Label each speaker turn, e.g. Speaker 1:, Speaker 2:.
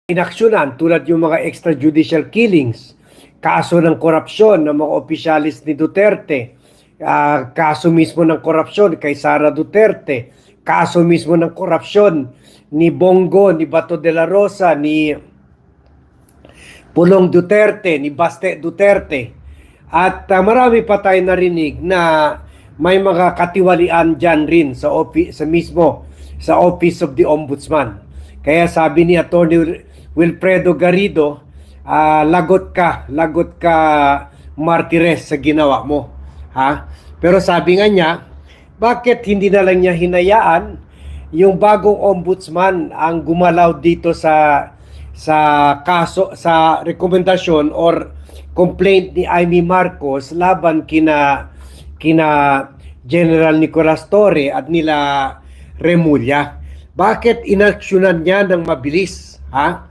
Speaker 1: inaksyonan tulad yung mga extrajudicial killings, kaso ng korupsyon ng mga opisyalis ni Duterte, kaso mismo ng korupsyon kay Sara Duterte, kaso mismo ng korupsyon ni Bongo, ni Bato de la Rosa, ni Pulong Duterte, ni Baste Duterte. At marami pa tayo narinig na may mga katiwalian dyan rin sa Office of the Ombudsman. Kaya sabi ni Attorney Wilfredo Garrido, lagot ka Martires sa ginawa mo. Ha? Pero sabi nga niya, bakit hindi na lang niya hinayaan yung bagong ombudsman ang gumalaw dito sa kaso, sa rekomendasyon or complaint ni Amy Marcos laban kina General Nicolas Torre at nila Remulla. Bakit inaksyonan niya ng mabilis? Ha?